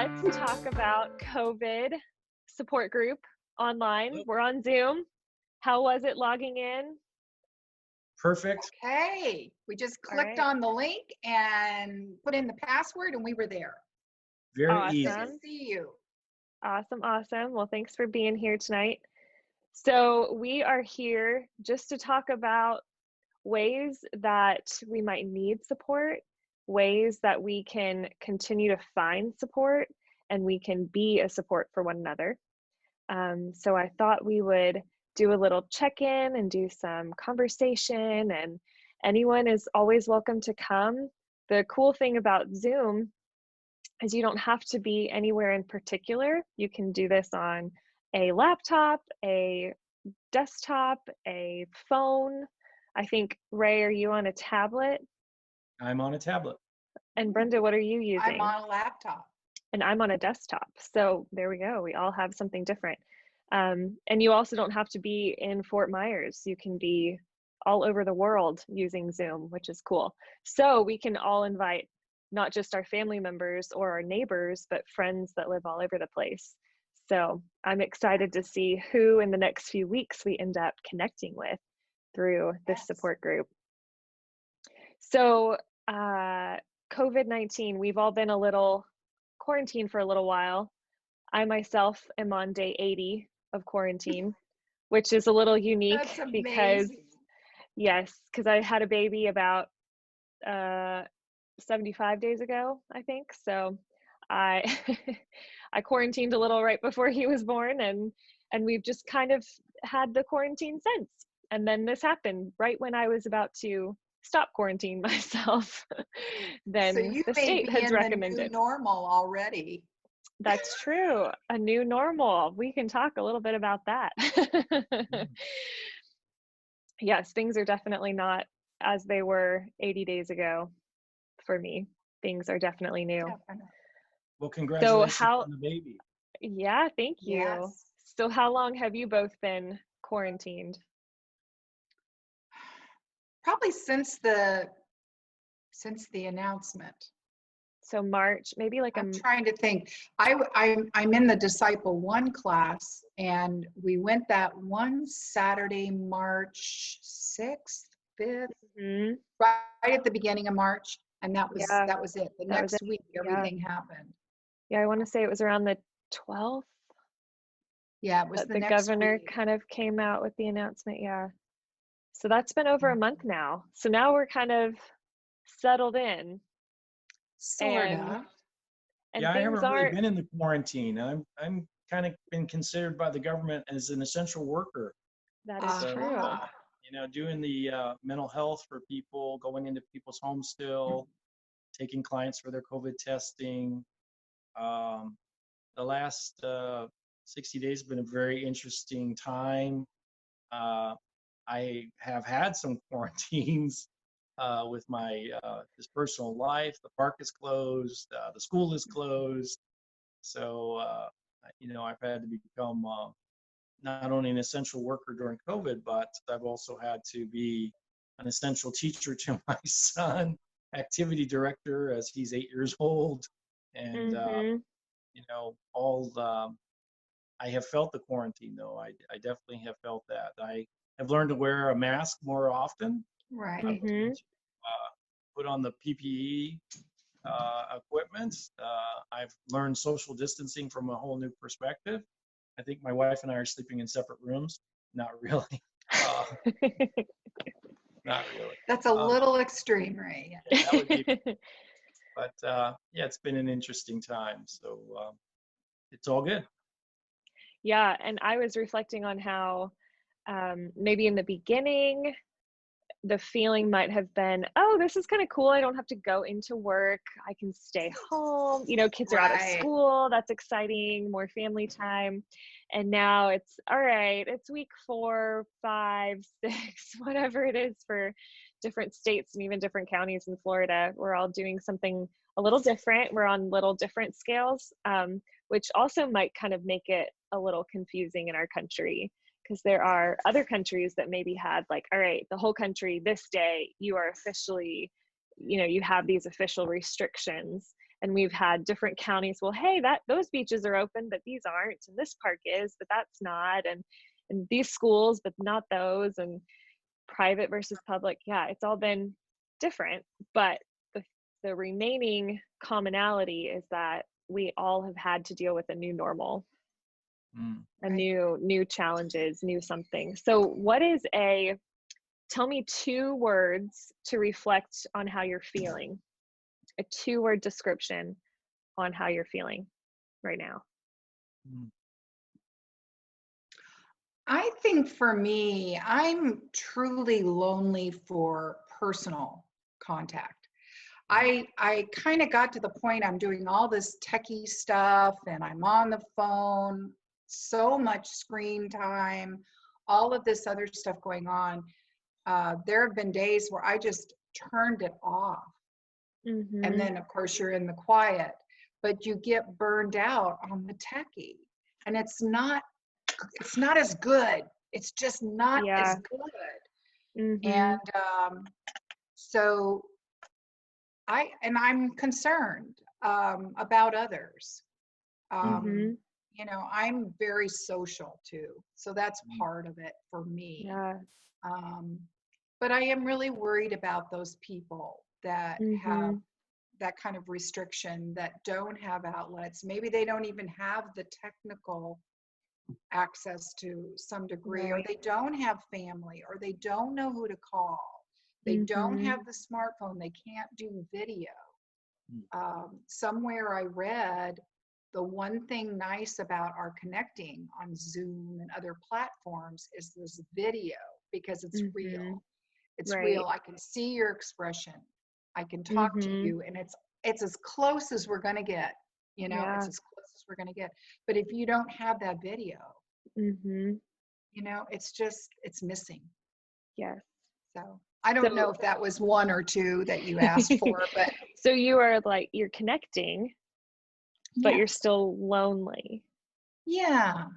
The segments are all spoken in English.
let's talk about COVID support group online. We're on Zoom. How was it logging in? Perfect. Okay, we just clicked on the link and put in the password and we were there. Very easy. Good to see you. Awesome. Well, thanks for being here tonight. So we are here just to talk about ways that we might need support, ways that we can continue to find support, and we can be a support for one another. So I thought we would do a little check-in and do some conversation, and anyone is always welcome to come. The cool thing about Zoom is you don't have to be anywhere in particular. You can do this on a laptop, a desktop, a phone. I think, Ray, are you on a tablet? I'm on a tablet. And Brenda, what are you using? I'm on a laptop. And I'm on a desktop. So there we go. We all have something different. And you also don't have to be in Fort Myers. You can be all over the world using Zoom, which is cool. So we can all invite not just our family members or our neighbors, but friends that live all over the place. So I'm excited to see who in the next few weeks we end up connecting with through this support group. So COVID-19, we've all been a little quarantined for a little while. I myself am on day 80 of quarantine, which is a little unique because I had a baby about 75 days ago, I think. So I I quarantined a little right before he was born, and we've just kind of had the quarantine since. And then this happened right when I was about to stop quarantine myself. Then so you the state has recommended the new normal already. That's true. A new normal. We can talk a little bit about that. Yes, things are definitely not as they were 80 days ago for me. Things are definitely new. Definitely. Well, congratulations on the baby. Yeah, thank you. Yes. So how long have you both been quarantined? Probably since the announcement. So March, maybe like I'm trying to think. I'm in the Disciple 1 class, and we went that one Saturday, March 6th, 5th, right at the beginning of March, and that was it. The next week, everything happened. Yeah, I want to say it was around the 12th. Yeah, it was the governor kind of came out with the announcement. Yeah. So that's been over a month now. So now we're kind of settled in. Sort of. And I haven't really been in the quarantine. I'm kind of been considered by the government as an essential worker. That is true. You know, doing the mental health for people, going into people's homes still, taking clients for their COVID testing. The last 60 days have been a very interesting time. I have had some quarantines with my just personal life. The park is closed, the school is closed. So, you know, I've had to become not only an essential worker during COVID, but I've also had to be an essential teacher to my son, activity director as he's 8 years old. And, you know, I have felt the quarantine though. I definitely have felt that. I have learned to wear a mask more often. Right. Put on the PPE equipment. I've learned social distancing from a whole new perspective. I think my wife and I are sleeping in separate rooms. Not really. Not really. That's a little extreme, Ray. Yeah, that would be, but yeah, it's been an interesting time. So it's all good. Yeah, and I was reflecting on how maybe in the beginning, the feeling might have been, oh, this is kind of cool. I don't have to go into work. I can stay home. You know, kids are out of school. That's exciting. More family time. And now it's, all right, it's week 4, 5, 6, whatever it is for different states and even different counties in Florida. We're all doing something a little different. We're on little different scales, which also might kind of make it a little confusing in our country. Because there are other countries that maybe had like, all right, the whole country this day, you are officially, you know, you have these official restrictions. And we've had different counties, well, hey, those beaches are open, but these aren't, and this park is, but that's not, and these schools, but not those, and private versus public. Yeah, it's all been different, but the remaining commonality is that we all have had to deal with a new normal, a Right. new challenges, new something. So tell me 2 words to reflect on how you're feeling. A 2-word description on how you're feeling right now. Mm. I think for me, I'm truly lonely for personal contact. I kind of got to the point I'm doing all this techie stuff and I'm on the phone, so much screen time, all of this other stuff going on. There have been days where I just turned it off. And then, of course, you're in the quiet, but you get burned out on the techie. And it's not as good. It's just not as Yeah. good. And so I'm concerned about others. You know, I'm very social too. So that's part of it for me. Yeah. But I am really worried about those people that have that kind of restriction, that don't have outlets. Maybe they don't even have the technical access to some degree, or Right. they don't have family, or they don't know who to call. They don't have the smartphone. They can't do video. Somewhere I read the one thing nice about our connecting on Zoom and other platforms is this video, because it's real. It's Right. real. I can see your expression. I can talk to you, and it's as close as we're going to get. You know, Yeah. it's as close as we're going to get. But if you don't have that video, you know, it's missing. Yes. So I don't know So if that was 1 or 2 that you asked for, but so you are like, you're connecting, but yeah, you're still lonely. yeah.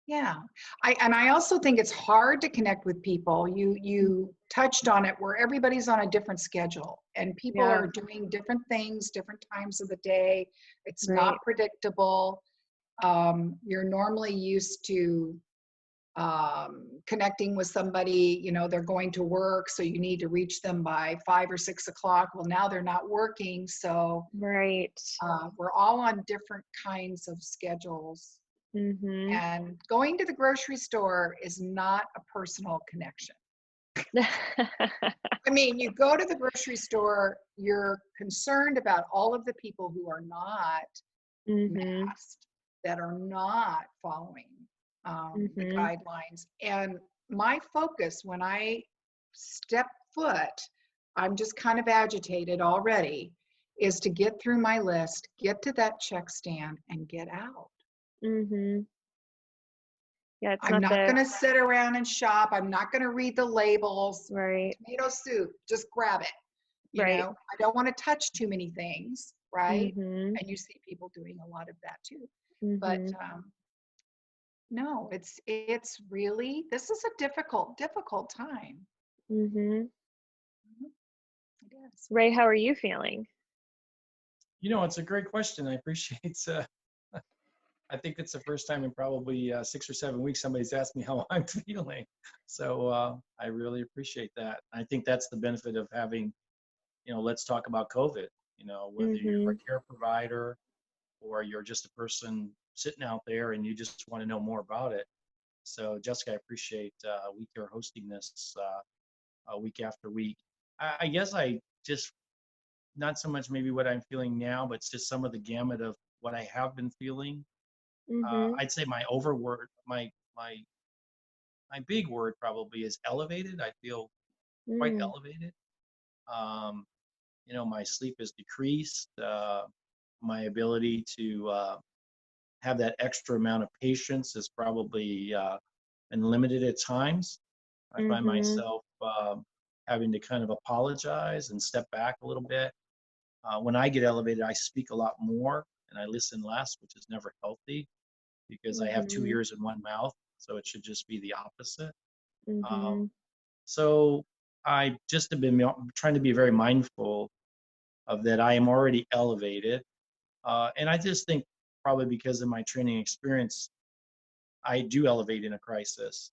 Yeah. I also think it's hard to connect with people. You touched on it, where everybody's on a different schedule and people Yeah. are doing different things, different times of the day. It's not Right. predictable. You're normally used to connecting with somebody, you know, they're going to work, so you need to reach them by 5 or 6 o'clock. Well, now they're not working, so Right. we're all on different kinds of schedules. Mm-hmm. And going to the grocery store is not a personal connection. I mean, you go to the grocery store, you're concerned about all of the people who are not masked, that are not following the guidelines. And my focus when I step foot, I'm just kind of agitated already, is to get through my list, get to that check stand, and get out. Yeah, it's I'm not not going to sit around and shop. I'm not going to read the labels. right. Tomato soup, just grab it. You Right. know, I don't want to touch too many things, right? Mm-hmm. And you see people doing a lot of that too. But Mm-hmm. no, it's really, this is a difficult time. Mm-hmm. It is. Ray, how are you feeling? You know, it's a great question. I appreciate I think it's the first time in probably 6 or 7 weeks somebody's asked me how I'm feeling. So I really appreciate that. I think that's the benefit of having, you know, let's talk about COVID, you know, whether you're a care provider or you're just a person sitting out there and you just want to know more about it. So Jessica, I appreciate WeCare hosting this week after week. I guess I just, not so much maybe what I'm feeling now, but it's just some of the gamut of what I have been feeling. I'd say my overword, my big word probably is elevated. I feel quite elevated. Um, you know, my sleep is decreased. My ability to have that extra amount of patience is probably been limited at times. I find myself having to kind of apologize and step back a little bit. When I get elevated, I speak a lot more and I listen less, which is never healthy because I have 2 ears and 1 mouth. So it should just be the opposite. So I just have been trying to be very mindful of that I am already elevated. And I just think probably because of my training experience, I do elevate in a crisis.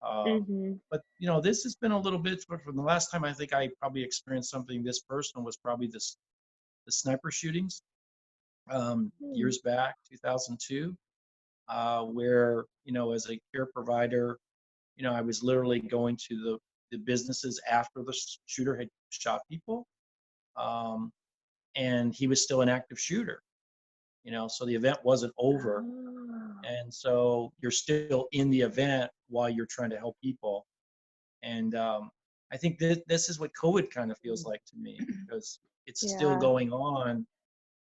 Mhm. But this has been a little bit from the last time I think I probably experienced something this personal was probably the sniper shootings Mm. years back, 2002, where as a care provider, I was literally going to the businesses after the shooter had shot people, um, and he was still an active shooter. So the event wasn't over, Oh. and so you're still in the event while you're trying to help people. And I think this is what COVID kind of feels like to me, because it's still Yeah. going on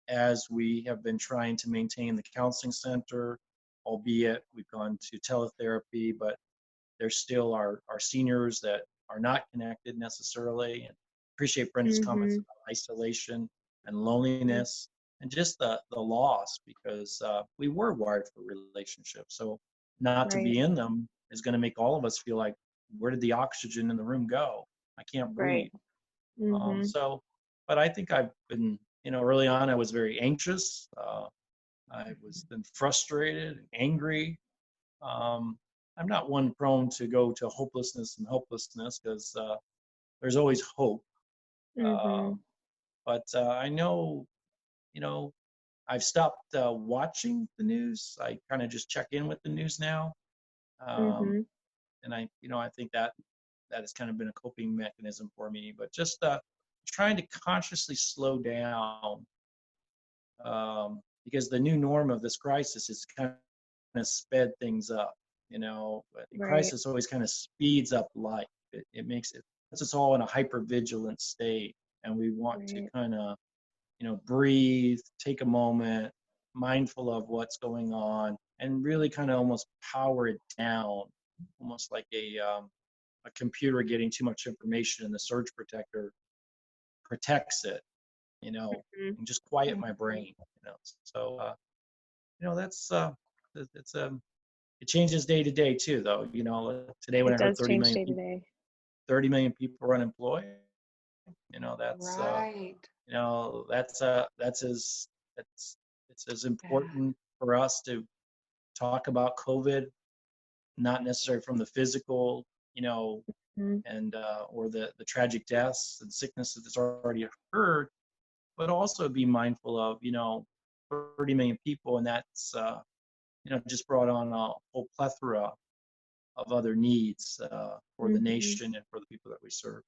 as we have been trying to maintain the counseling center, albeit we've gone to teletherapy, but there's still our seniors that are not connected necessarily. And appreciate Brenda's comments Mhm. about isolation and Mhm. loneliness and just the loss, because we were wired for relationships. So not to Right. be in them is going to make all of us feel like, where did the oxygen in the room go? I can't Right. breathe. Mhm. So, but I think I've been, early on I was very anxious. I was then frustrated, angry. Um, I'm not one prone to go to hopelessness and helplessness, because there's always hope. Uh, Mhm. but I know, you know, I've stopped watching the news. I kind of just check in with the news now, um, Mhm. and I think that has kind of been a coping mechanism for me. But just trying to consciously slow down, because the new norm of this crisis is kind of sped things up. And Right. crisis always kind of speeds up life. It makes it puts us all in a hyper vigilant state, and we want to Right. kind of breathe, take a moment, mindful of what's going on, and really kind of almost power it down, almost like a computer getting too much information, and the surge protector protects it, Mhm. and just quiet my Mhm. brain. So that's it's it changes day to day too, though. Today when It I heard does change day to people day. 30 million people are unemployed, that's Right. that's as it's as Yeah. important for us to talk about COVID, not necessarily from the physical, Mhm. and or the tragic deaths and sicknesses that's already occurred, but also be mindful of 30 million people, and that's just brought on a whole plethora of other needs for the Mhm. nation and for the people that we serve.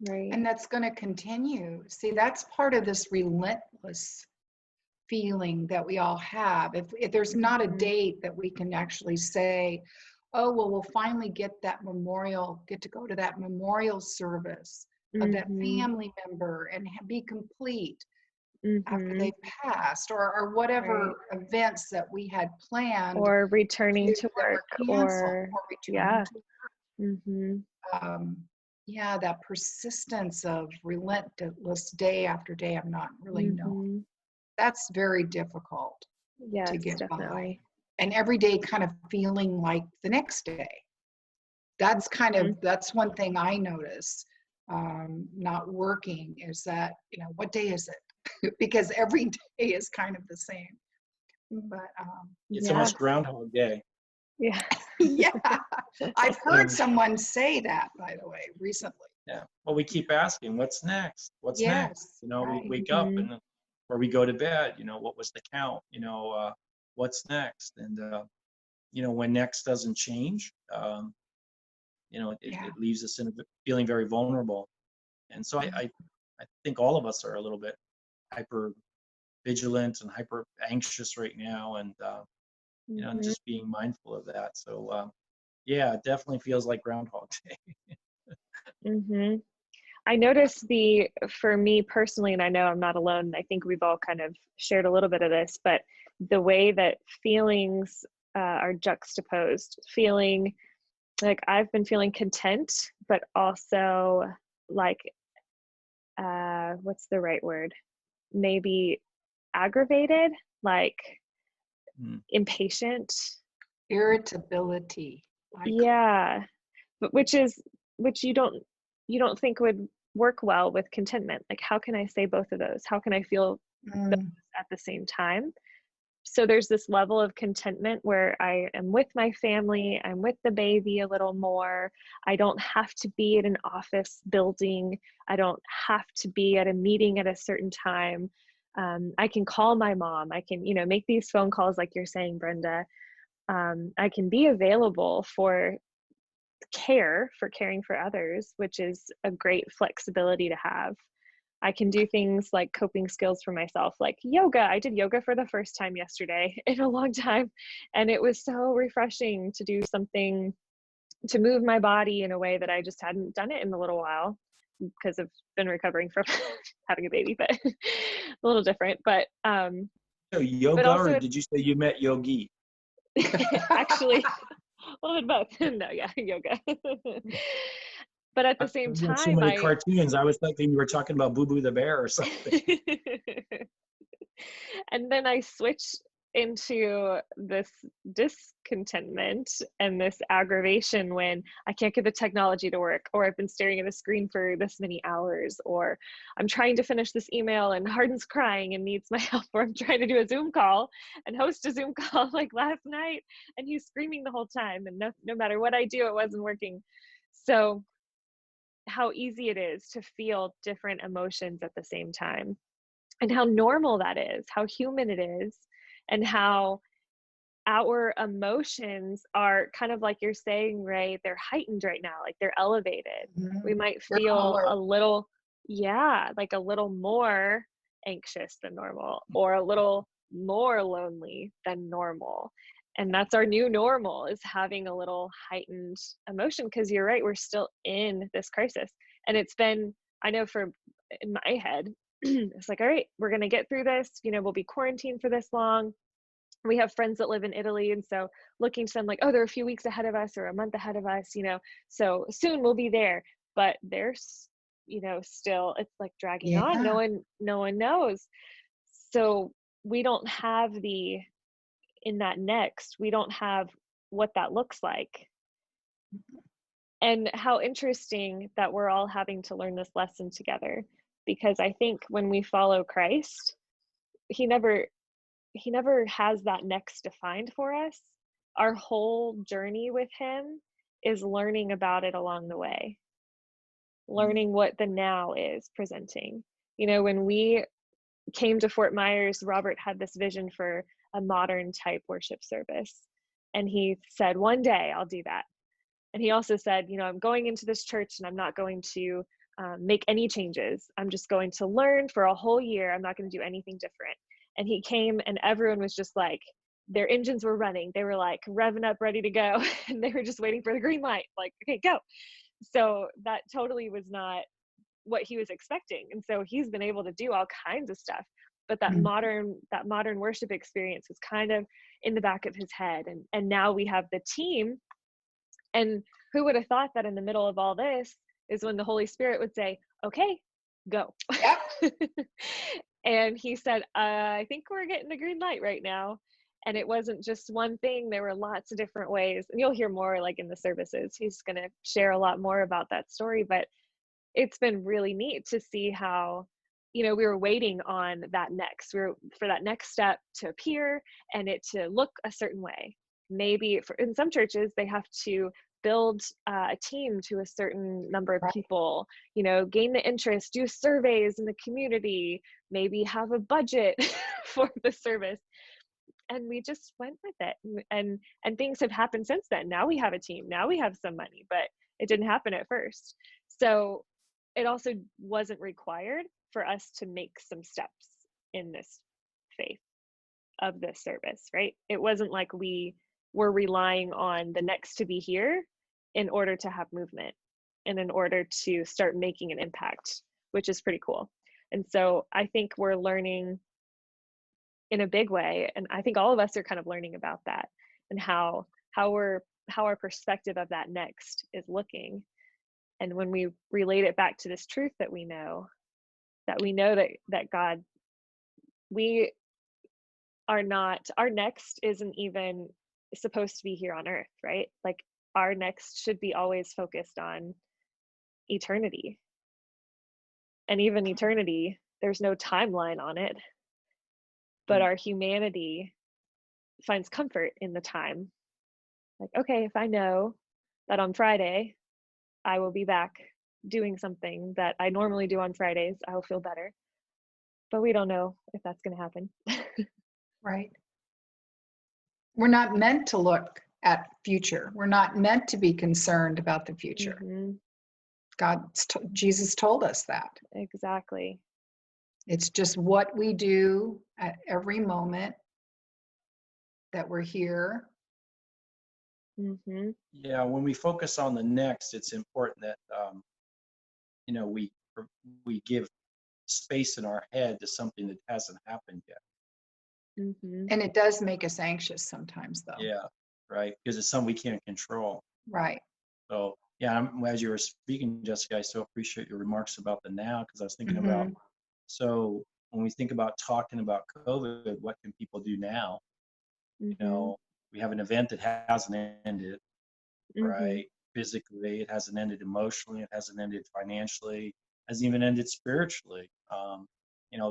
Right. And that's going to continue. See, that's part of this relentless feeling that we all have. If there's not a Mhm. date that we can actually say, oh, well, we'll finally get to go to that memorial service of that Mhm. family member and be complete after Mhm. they've passed, or Right. whatever events that we had planned Or returning to that were work canceled or or returning yeah. Mhm. um, yeah, that persistence of relentless day after day of not really knowing. Mhm. That's very difficult to Yes, get by. definitely. And every day kind of feeling like the next day. Mhm. That's one thing I notice, not working, is that, what day is it? Because every day is kind of the same. But It's Yeah. almost Groundhog Day. Yeah. yeah, I've heard Um, someone say that, by the way, recently. yeah. Well, we keep asking, what's next? What's next? Yes, We right. wake up, Mhm. and or we go to bed. What was the count? What's next? And when next doesn't change, Yeah. it leaves us in feeling very vulnerable. And so I think all of us are a little bit hyper vigilant and hyper anxious right now, and Mhm. just being mindful of that. So yeah, it definitely feels like Groundhog Day. Mhm. I noticed for me personally, and I know I'm not alone, I think we've all kind of shared a little bit of this, but the way that feelings are juxtaposed, feeling like I've been feeling content, but also like, what's the right word? Maybe aggravated, like Mm. impatient. Irritability. I call Yeah, but which you don't think would work well with contentment. Like, how can I say both of those? How can I feel both Mm, at the same time? So there's this level of contentment where I am with my family, I'm with the baby a little more. I don't have to be at an office building. I don't have to be at a meeting at a certain time. I can call my mom. I can, make these phone calls like you're saying, Brenda. I can be available for caring for others, which is a great flexibility to have. I can do things like coping skills for myself, like yoga. I did yoga for the first time yesterday in a long time. And it was so refreshing to do something to move my body in a way that I just hadn't done it in a little while because I've been recovering from having a baby, but a little different. So But yoga, or also did you say you met Yogi? actually a little bit both. No, yeah, yoga. But at the I've same seen so time, many cartoons. I was thinking you were talking about Boo Boo the Bear or something. And then I switch into this discontentment and this aggravation when I can't get the technology to work, or I've been staring at a screen for this many hours, or I'm trying to finish this email and Hardin's crying and needs my help, or I'm trying to do a Zoom call and host a Zoom call like last night and he's screaming the whole time, and no matter what I do, it wasn't working. So how easy it is to feel different emotions at the same time, and how normal that is, how human it is, and how our emotions are kind of like you're saying, Ray, they're heightened right now, like they're elevated. We mhm. might They're on feel a alert. little, yeah, like a little more anxious than normal, or a little more lonely than normal. And that's our new normal, is having a little heightened emotion, because you're right, we're still in this crisis. And it's been, I know for in my head, it's like, all right, we're going to get through this. We'll be quarantined for this long. We have friends that live in Italy. And so looking to them like, oh, they're a few weeks ahead of us or a month ahead of us, so soon we'll be there. But there's, still, it's like dragging on. Yeah. No one knows. So we don't have in that next, we don't have what that looks like. And how interesting that we're all having to learn this lesson together, because I think when we follow Christ, he never has that next defined for us. Our whole journey with him is learning about it along the way, learning what the now is presenting. When we came to Fort Myers, Robert had this vision for a modern type worship service. And he said, one day I'll do that. And he also said, I'm going into this church and I'm not going to make any changes. I'm just going to learn for a whole year. I'm not going to do anything different. And he came and everyone was just like, their engines were running. They were like revving up, ready to go. And they were just waiting for the green light, like, okay, go. So that totally was not what he was expecting. And so he's been able to do all kinds of stuff. But that Mm. modern worship experience was kind of in the back of his head. And now we have the team. And who would have thought that in the middle of all this is when the Holy Spirit would say, okay, go. Yep. And he said, I think we're getting the green light right now. And it wasn't just one thing. There were lots of different ways. And you'll hear more like in the services. He's going to share a lot more about that story. But it's been really neat to see how, we were waiting on that next. We were for that next step to appear and it to look a certain way. Maybe in some churches, they have to build a team to a certain number of Right. people, gain the interest, do surveys in the community, maybe have a budget for the service. And we just went with it. And things have happened since then. Now we have a team, now we have some money, but it didn't happen at first. So it also wasn't required for us to make some steps in this faith of this service, right? It wasn't like we were relying on the next to be here in order to have movement and in order to start making an impact, which is pretty cool. And so I think we're learning in a big way, and I think all of us are kind of learning about that, and how our perspective of that next is looking. And when we relate it back to this truth that we know that God, we are not, our next isn't even supposed to be here on earth, right? Like our next should be always focused on eternity. and even eternity, there's no timeline on it, but Mm. our humanity finds comfort in the time. Like, okay, if I know that on Friday I will be back doing something that I normally do on Fridays, I will feel better. But we don't know if that's going to happen. Right. We're not meant to look at future. We're not meant to be concerned about the future. Hmm. Jesus told us that. Exactly. It's just what we do at every moment that we're here. Hmm. Yeah, when we focus on the next, it's important that we give space in our head to something that hasn't happened yet. Hmm. And it does make us anxious sometimes, though. Yeah, right. Because it's something we can't control. Right. So yeah, as you were speaking, Jessica, I so appreciate your remarks about the now, because I was thinking about, Mhm. so when we think about talking about COVID, what can people do now? You Hmm. know, we have an event that hasn't ended, Hmm. right? Physically, it hasn't ended emotionally, it hasn't ended financially, hasn't even ended spiritually.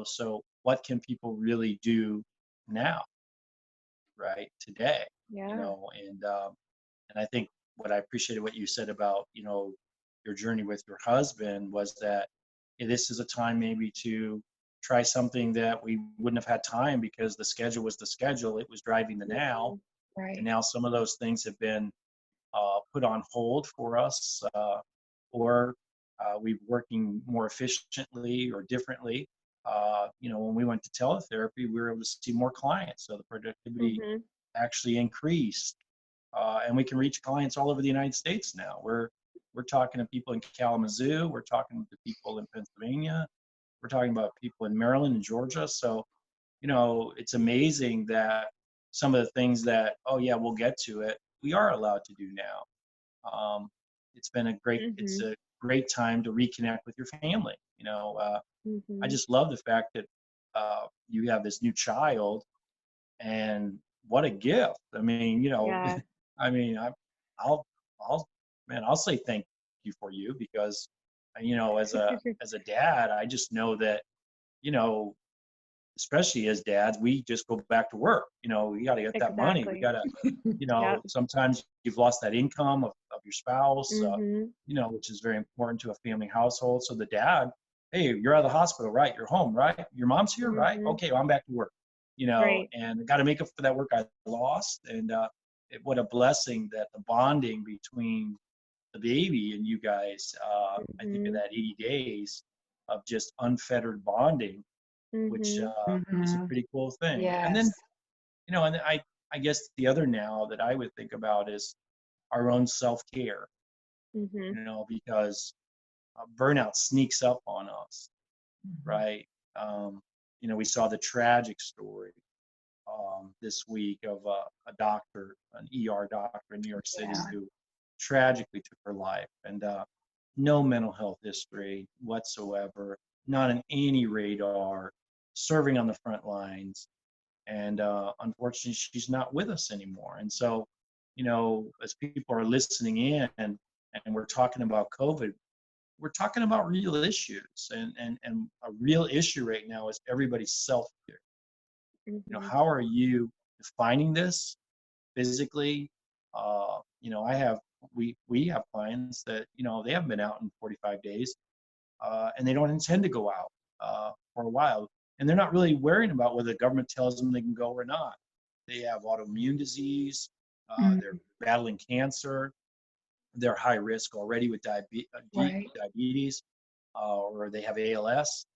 So what can people really do now, right? Today, Yeah. and I think what I appreciated what you said about, your journey with your husband was that, hey, this is a time maybe to try something that we wouldn't have had time because the schedule was the schedule. It was driving the now. Mhm. And Right. now some of those things have been put on hold for us, or we're working more efficiently or differently. When we went to teletherapy, we were able to see more clients. So the productivity Mhm. actually increased, and we can reach clients all over the United States now. We're talking to people in Kalamazoo. We're talking to people in Pennsylvania. We're talking about people in Maryland and Georgia. So, it's amazing that some of the things that, oh yeah, we'll get to it, we are allowed to do now. Um, it's Mhm. a great time to reconnect with your family. I Mhm. just love the fact that you have this new child, and what a gift. I mean, Yeah. I mean, I'll, I'll, man, I'll say thank you for you, because, as a dad, I just know that, you know, especially as dads, we just go back to work. We got to get that money. We Exactly. got to, Yep. sometimes you've lost that income of your spouse, Mhm. which is very important to a family household. So the dad, hey, you're out of the hospital, right? You're home, right? Your mom's here, right? Mhm. Okay, well, I'm back to work, Right. and I got to make up for that work I lost. And what a blessing that the bonding between the baby and you guys, I think of Mhm. that 80 days of just unfettered bonding, which Mhm. is a Mhm. pretty cool thing. And then, Yes. and I guess the other now that I would think about is our own self-care, Mhm. because burnout sneaks up on us, Mhm. right? We saw the tragic story this week of a doctor, an ER doctor in New York City, Yeah. who tragically took her life, and no mental health history whatsoever, not on any radar, serving on the front lines. And unfortunately, she's not with us anymore. And so, as people are listening in, and we're talking about COVID, we're talking about real issues, and a real issue right now is everybody's self-care. Mhm. How are you defining this physically? I have we have clients that, they haven't been out in 45 days, and they don't intend to go out for a while, and they're not really worrying about whether the government tells them they can go or not. They have autoimmune disease, they're Mm. battling cancer, they're high risk already with Right. diabetes, or they have ALS.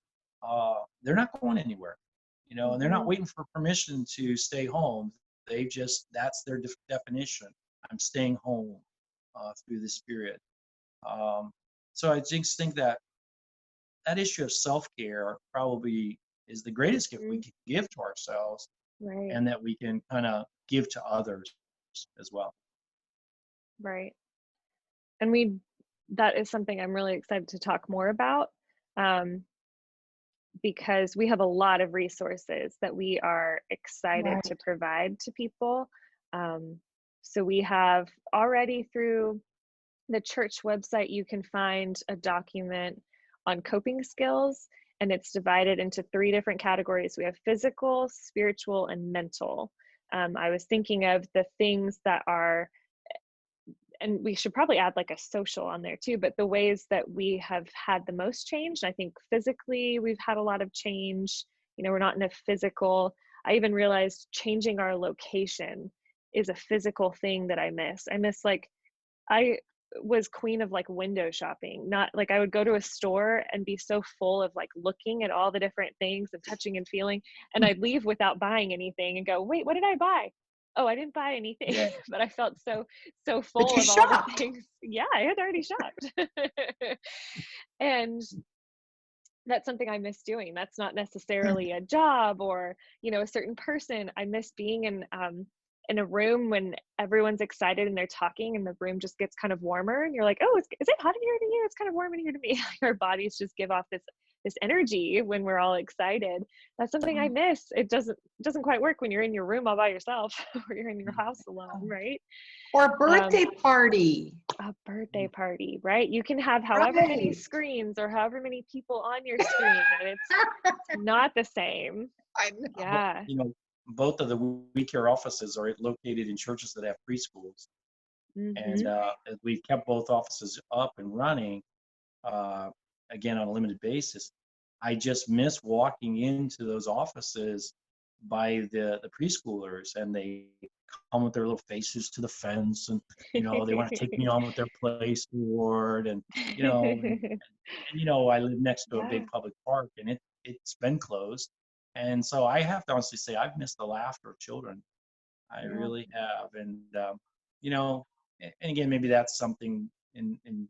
They're not going anywhere, and they're not Mhm. waiting for permission to stay home. That's their definition. I'm staying home through this period. Um, so I just think that issue of self-care probably is the greatest gift we Mhm. can give to ourselves, Right. and that we can kind of give to others as well. Right. And that is something I'm really excited to talk more about, um, because we have a lot of resources that we are excited to Right. provide to people. Um, so we have already, through the church website, you can find a document on coping skills, and it's divided into 3 different categories. We have physical, spiritual, and mental. I was thinking of the things that are, and we should probably add like a social on there too, but the ways that we have had the most change. I think physically we've had a lot of change. We're not in a physical, I even realized changing our location is a physical thing that I miss. Like, I was queen of like window shopping. Not like, I would go to a store and be so full of like looking at all the different things and touching and feeling, and I'd leave without buying anything and go, wait, what did I buy? Oh, I didn't buy anything. Yeah. But I felt so But full you of all the shopped. things. Yeah, I had already shopped. And that's something I miss doing. That's not necessarily a job or, a certain person. I miss being in a room when everyone's excited and they're talking and the room just gets kind of warmer and you're like, oh, is it hot in here to you? It's kind of warm in here to me. Our bodies just give off this energy when we're all excited. That's something I miss. It doesn't quite work when you're in your room all by yourself or you're in your house alone, right? Or a birthday party. A birthday party, right? You can have however many Right. screens or however many people on your screen, and it's not the same. I know. Yeah. Both of the WeCare offices are located in churches that have preschools. And Mm-hmm. we've kept both offices up and running, again, on a limited basis. I just miss walking into those offices by the preschoolers, and they come with their little faces to the fence, and they want to take me on with their play sport, and I live next to a Yeah. big public park, and it's been closed, and so I have to honestly say I've missed the laughter of children. I Yeah. really have, and and again, maybe that's something in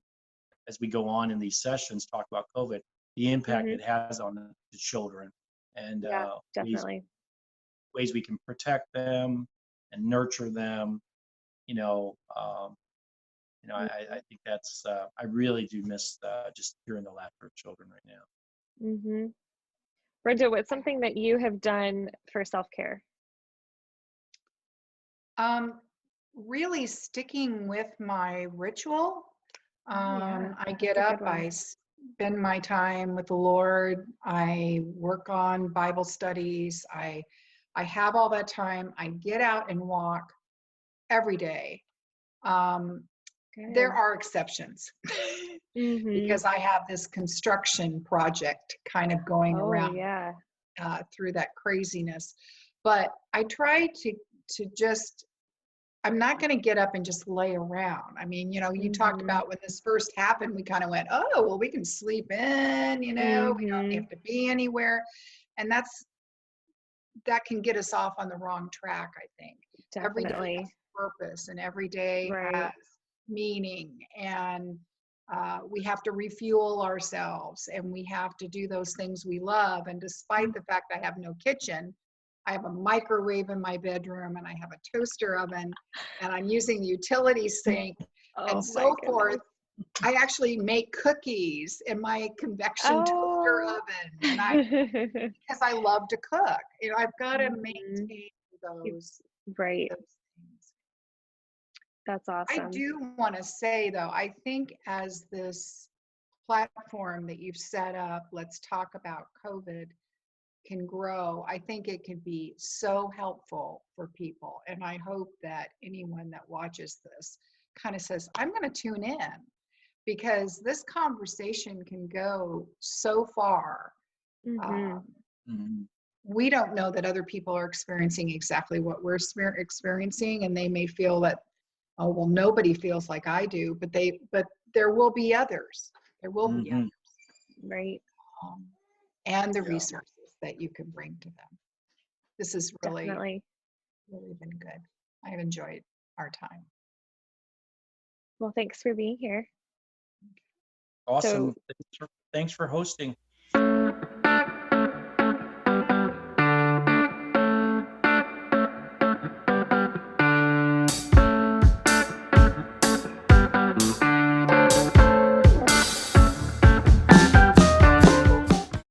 as we go on in these sessions, talk about COVID, the impact Mm-hmm. it has on the children, and Yeah, ways definitely. we can protect them and nurture them. You know, um, I think that's I really do miss just hearing the laughter of children right now. Mm-hmm. Brenda, what's something that you have done for self-care? Really sticking with my ritual. Yeah, I that's get a up, good one. I spend my time with the Lord. I work on Bible studies. I have all that time. I get out and walk every day. There Good. are exceptions Mm-hmm. because I have this construction project kind of going Oh, around yeah. through that craziness. But I try to just, I'm not going to get up and just lay around. I mean, you talked Mm-hmm. about when this first happened, we kind of went, oh, well, we can sleep in, we don't Mm-hmm. have to be anywhere. And that can get us off on the wrong track, I think. Every day has Definitely. purpose and every day Right. has meaning. And we have to refuel ourselves and we have to do those things we love. And despite the fact I have no kitchen, I have a microwave in my bedroom and I have a toaster oven and I'm using the utility sink and Oh my so forth. goodness. I actually make cookies in my convection toaster Oh. oven and because I love to cook. I've got to Mhm. maintain those Right. things. That's I awesome. do want to say though, I think as this platform that you've set up, let's talk about COVID, can grow, I think it can be so helpful for people. And I hope that anyone that watches this kind of says, I'm going to tune in because this conversation can go so far. Mm-hmm. Mhm. We don't know that other people are experiencing exactly what we're experiencing, and they may feel that, oh, well, nobody feels like I do, but there will be others. There will be others. Mhm. Right. And the Yeah. resources that you can bring to them. This has really, Definitely. really been good. I've enjoyed our time. Well, thanks for being here. Awesome. So Thanks for hosting.